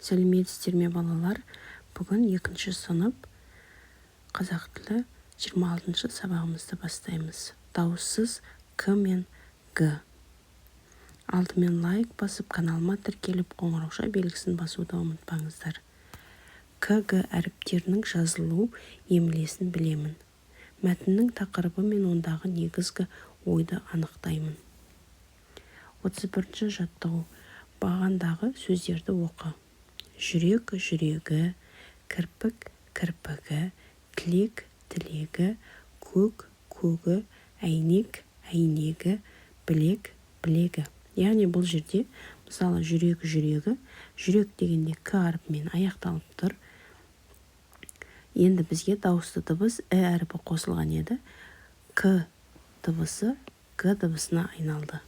Сәлеметсіздер ме балалар? Бүгін 2-ші сынып қазақ тілі 26-шы сабағымызды бастаймыз. Дауыссыз К мен Г. Алдымен лайк басып, каналыма тіркеліп, қоңырауша белгісін басуды ұмытпаңыздар. К, Г әріптерінің жазылу емлесін білемін. Мәтіннің тақырыбы мен ондағы негізгі ойды анықтаймын. 31-ші жаттығу. Бағандағы сөздерді оқы. Жүрек жүрегі, кірпік кірпігі, тілек тілегі, көк көгі, әйнек әйнегі, білек білегі. Яғни бұл жерде мысалы жүрек жүрегі, жүрек дегенде К әріпімен аяқталып тұр. Енді бізге дауысты дыбыс Ә әріпі қосылған еді. К дыбысы Г дыбысына айналды.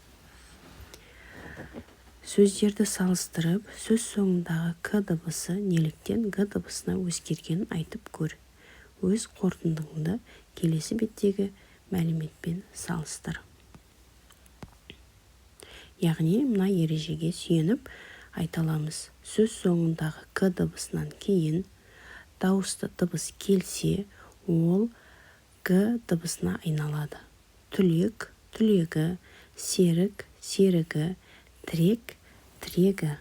Сөздерді салыстырып, сөз соңындағы К дыбысы неліктен Г дыбысына өзгергенін айтып көр. Өз қорытындыңды келесі беттегі мәліметпен салыстыр. Яғни, мына ережеге сүйеніп айта аламыз. Сөз соңындағы К дыбысынан кейін дауысты дыбыс келсе, ол Г дыбысына айналады. Түлек түлегі, серік серігі, тірек тірегі.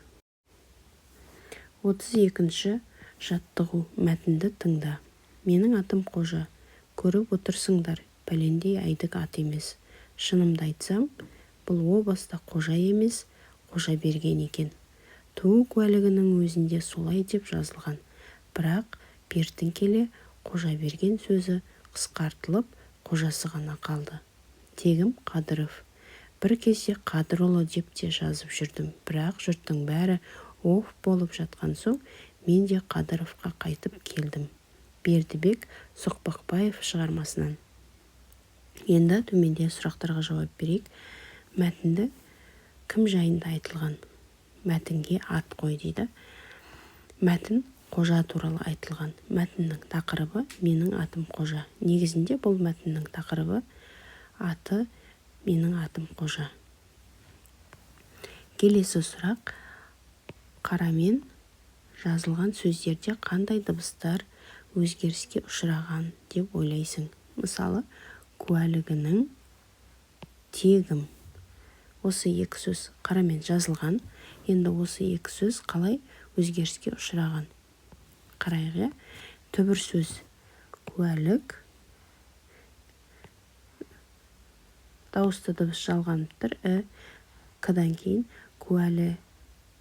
32-ші жаттығу. Мәтінді тыңда. Менің атым Қожа. Көріп отырсыңдар, пәлендей айдық ат емес. Шынымды айтсам, бұл о баста Қожа емес, Қожа берген екен. Туу куәлігінің өзінде солай деп жазылған. Бірақ бертін келе Қожа берген сөзі қысқартылып, Қожасы ғана қалды. Тегім Қадыров. Бір кезде Қадырұлы деп те жазып жүрдім. Бірақ жұрттың бәрі оф болып жатқан соң, мен де Қадыровқа қайтып келдім. Бердібек Соқпақбаев шығармасынан. Енді төменде сұрақтарға жауап берейік. Мәтінді кім жайында айтылған? Мәтінге ат қой дейді. Мәтін Қожа туралы айтылған. Мәтіннің тақырыбы менің атым Қожа. Негізінде бұл мәтіннің тақырыбы аты менің атым Қожа. Келесі сұрақ. Қарамен жазылған сөздерде қандай дыбыстар өзгеріске ұшыраған деп ойлайсың? Мысалы, куәлігінің, тегім. Осы екі сөз қарамен жазылған. Енді осы екі сөз қалай өзгеріске ұшыраған? Қарайғы. Түбір сөз куәлік. Дауысты дыбыс жалғанып тұр. К-дан кейін куәлі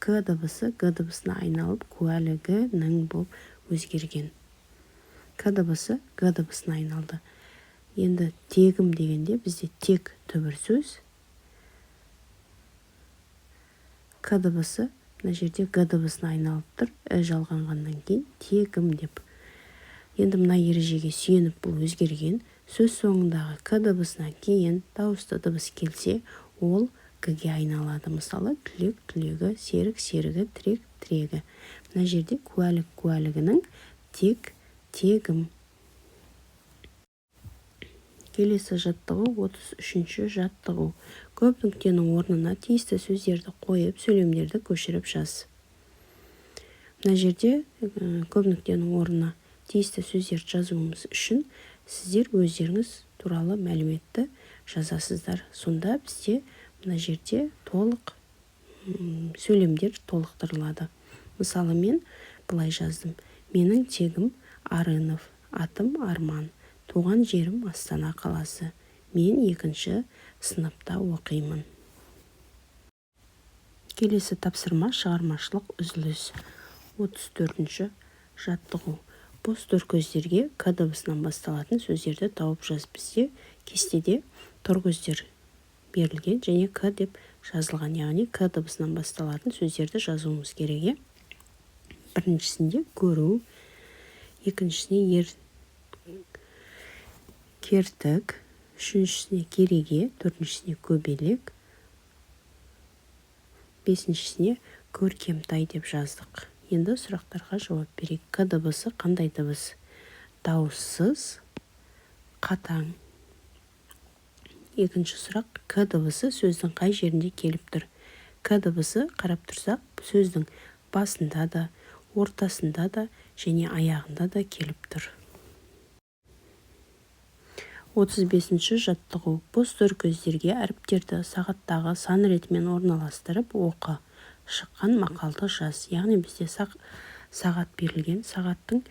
К дыбысы Г дыбысына айналып, куәлігінің болып өзгерген. К дыбысы Г дыбысына айналды. Енді тегім дегенде бізде тек түбір сөз. К дыбысы мына жерде Г дыбысына айналып тұр. Жалғанғаннан кейін тегім деп. Енді мына ережеге сүйеніп бұл өзгерген. Сөз соңындағы К дыбысына кейін дауысты дыбыс келсе, ол Г-ге айналады. Мысалы, түлек түлегі, серік серігі, тірек тірегі. Мына жерде куәлік куәлігінің, тек тегім. Келесі жаттығу 33-ші жаттығу. Көп нүктенің орнына тиісті сөздерді қойып, сөйлемдерді көшіріп жаз. Мына жерде көп нүктенің орнына тиісті сөздерді жазуымыз үшін сіздер өздеріңіз туралы мәліметті жазасыздар. Сонда бізде мына жерде толық сөйлемдер толықтырылады. Мысалы, мен былай жаздым. Менің тегім Арынов, атым Арман, туған жерім Астана қаласы. Мен 2-ші сыныпта оқимын. Келесі тапсырма шығармашылық үзіліс. 34-ші жаттығу. Бос торкөздерге К дыбысынан басталатын сөздерді тауып жаз. Бізде кестеде торкөздер берілген және К деп жазылған. Яғни К дыбысынан басталатын сөздерді жазуымыз керек. Біріншісінде көру, екіншісіне кертік, үшіншісіне кереге, төртіншісіне көбелек, бесіншісіне көркемтай деп жаздық. Енді сұрақтарға жауап берейік. К дыбысы қандай дыбыс? Дауыссыз, қатаң. Екінші сұрақ. К дыбысы сөздің қай жерінде келіп тұр? К дыбысы қарап тұрсақ, сөздің басында да, ортасында да және аяғында да келіп тұр. 35-ші жаттығу. Бос зор көздерге әріптерді сағаттағы сан ретімен орналастырып оқы. Шыққан мақалды жаз. Яғни бізде сағат берілген, сағаттың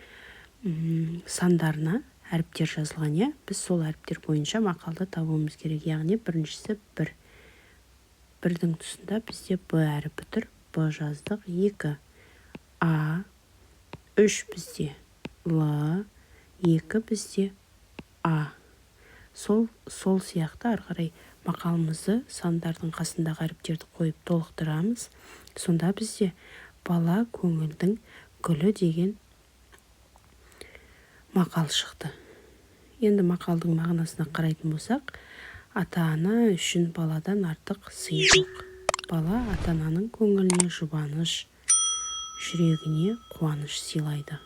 сандарына әріптер жазылған. Біз сол әріптер бойынша мақалды табуымыз керек. Яғни біріншісі 1. 1-дің тұсында бізде Б әріпі тұр. Б жаздық. 2 А. 3 бізде Л. 2 бізде А. Сол сияқты ары қарай мақалымызды сандардың қасындағы әріптерді қойып толықтырамыз. Сонда бізде бала көңілдің гүлі деген мақал шықты. Енді мақалдың мағынасына қарайтын болсақ, ата-ана үшін баладан артық сый жоқ. Бала ата-ананың көңіліне жұбаныш, жүрегіне қуаныш сыйлайды.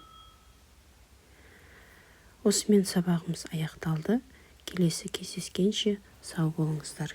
Осымен сабағымыз аяқталды. Келесі кездескенше сау болыңыздар.